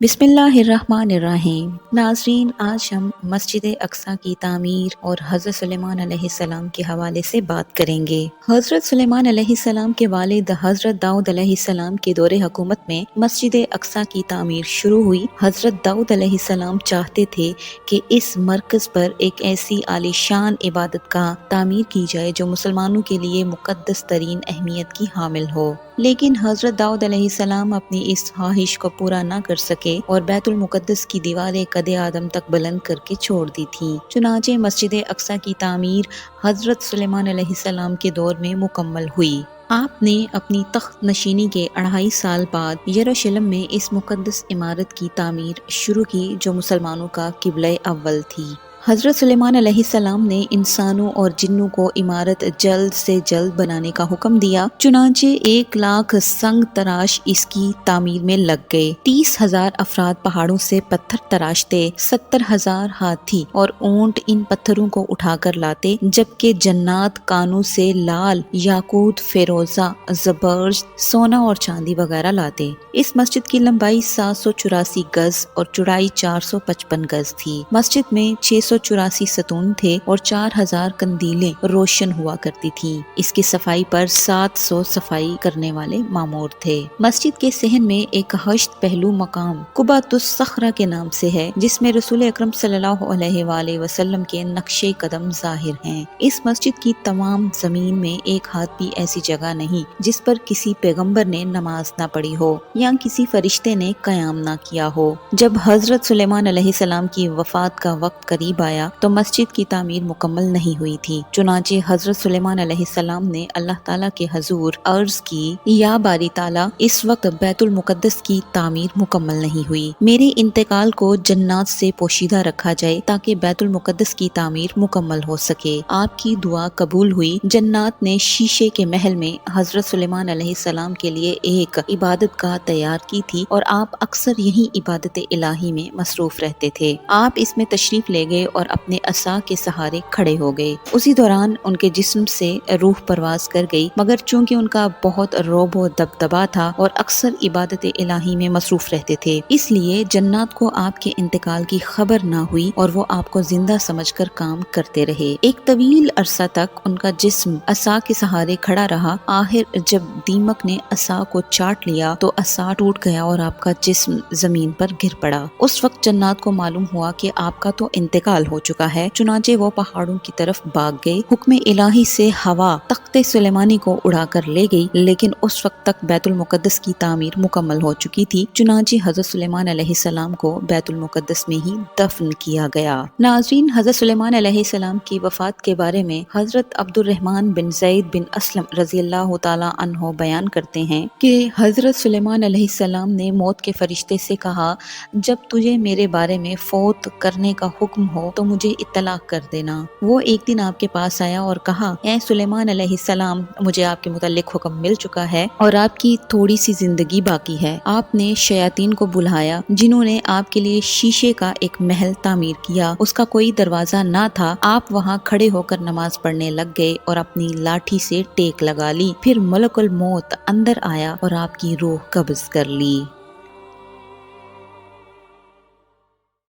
बिस्मिल्लाहिर्रहमानिर्रहीम। नाज़रीन, आज हम मस्जिद अक्सा की तामीर और हज़रत सुलेमान अलैहिस्सलाम के हवाले से बात करेंगे। हज़रत सुलेमान अलैहिस्सलाम के वालिद हज़रत दाऊद अलैहिस्सलाम के दौरे हुकूमत में मस्जिद अक्सा की तामीर शुरू हुई। हज़रत दाऊद अलैहिस्सलाम चाहते थे कि इस मरकज़ पर एक ऐसी आलीशान इबादत गाह तामीर की जाए जो मुसलमानों के लिए मुक़द्दस तरीन अहमियत की हामिल हो, लेकिन हज़रत दाऊद अलैहिस्सलाम अपनी इस ख्वाहिश को पूरा न कर सके और बैतुल मुक़द्दस की दीवारें कदे आदम तक बुलंद करके छोड़ दी थी। चुनांचे मस्जिद अक्सा की तामीर हज़रत सुलेमान अलैहिस्सलाम के दौर में मुकम्मल हुई। आपने अपनी तख्त नशीनी के 2.5 साल बाद यरूशलेम में इस मुक़द्दस इमारत की तामीर शुरू की जो मुसलमानों का क़िबला अव्वल थी। हज़रत सुलेमान अलैहिस्सलाम ने इंसानों और जिन्नों को इमारत जल्द से जल्द बनाने का हुक्म दिया। चुनांचे 1 लाख संग तराश इसकी तामीर में लग गए। 30,000 अफराद पहाड़ों से पत्थर तराशते, 70,000 हाथी और ऊंट इन पत्थरों को उठाकर लाते, जबकि जन्नात कानों से लाल याकूत, फेरोजा, ज़बरदस्त, सोना और चांदी वगैरह लाते। इस मस्जिद की लंबाई 784 गज और चौड़ाई 455 गज थी। मस्जिद में 684 सतून थे और 4000 कंदीलें रोशन हुआ करती थी। इसकी सफाई पर 700 सफाई करने वाले मामूर थे। मस्जिद के सहन में एक हश्त पहलू मकाम कुबातुस सखरा के नाम से है, जिसमें रसूल अकरम सल्लल्लाहु अलैहि वसल्लम के नक्शे कदम जाहिर हैं। इस मस्जिद की तमाम जमीन में एक हाथ भी ऐसी जगह नहीं जिस पर किसी पैगंबर ने नमाज न पढ़ी हो या किसी फरिश्ते ने कयाम न किया हो। जब हजरत सुलेमान अलैहिस्सलाम की वफात का वक्त करीब आया तो मस्जिद की तामीर मुकम्मल नहीं हुई थी। चुनांचे हजरत सुलेमान अलैहिस्सलाम ने अल्लाह ताला के हजूर अर्ज की, या बारी ताला, इस वक्त बैतुल मुकद्दस की तामीर मुकम्मल नहीं हुई। मेरे इंतकाल को जन्नात से पोशीदा रखा जाए ताकि बैतुल मुकद्दस की तामीर मुकम्मल हो सके। आपकी दुआ कबूल हुई। जन्नात ने शीशे के महल में हजरत सुलेमान अलैहिस्सलाम के लिए एक इबादत गाह तैयार की थी और आप अक्सर यही इबादत इलाही में मसरूफ रहते थे। आप इसमें तशरीफ ले गए और अपने असा के सहारे खड़े हो गए। उसी दौरान उनके जिस्म से रूह परवाज कर गई, मगर चूंकि उनका बहुत रोबो दबदबा था और अक्सर इबादत इलाही में मसरूफ रहते थे, इसलिए जन्नात को आपके इंतकाल की खबर ना हुई और वो आपको जिंदा समझकर काम करते रहे। एक तवील अरसा तक उनका जिस्म असा के सहारे खड़ा रहा। आखिर जब दीमक ने असा को चाट लिया तो असा टूट गया और आपका जिस्म जमीन पर गिर पड़ा। उस वक्त जन्नात को मालूम हुआ कि आपका तो इंतकाल हो चुका है। चुनांचे वो पहाड़ों की तरफ भाग गए। हुक्म इलाही से हवा तख्ते सुलेमानी को उड़ाकर ले गई, लेकिन उस वक्त तक बैतुल मुकद्दस की तामीर मुकम्मल हो चुकी थी। चुनांचे हजरत सुलेमान अलैहिस्सलाम को बैतुल मुकद्दस में ही दफन किया गया। नाज़रीन, हजरत सुलेमान अलैहिस्सलाम की वफात के बारे में हजरत अब्दुर्रहमान बिन ज़ैद बिन अस्लम रज़ियल्लाहु ताला अन्हो बयान करते हैं कि हजरत सुलेमान अलैहिस्सलाम ने मौत के फरिश्ते से कहा, जब तुझे मेरे बारे में फौत करने का हुक्म हो तो मुझे इत्तला कर देना। वो एक दिन आपके पास आया और कहा, ऐ सुलेमान अलैहिस्सलाम, मुझे आपके मुताल्लिक हुक्म मिल चुका है और आपकी थोड़ी सी जिंदगी बाकी है। आपने शयातीन को बुलाया जिन्होंने आपके लिए शीशे का एक महल तामीर किया। उसका कोई दरवाजा ना था। आप वहाँ खड़े होकर नमाज पढ़ने लग गए और अपनी लाठी से टेक लगा ली। फिर मलकुल मौत अंदर आया और आपकी रूह कब्ज कर ली।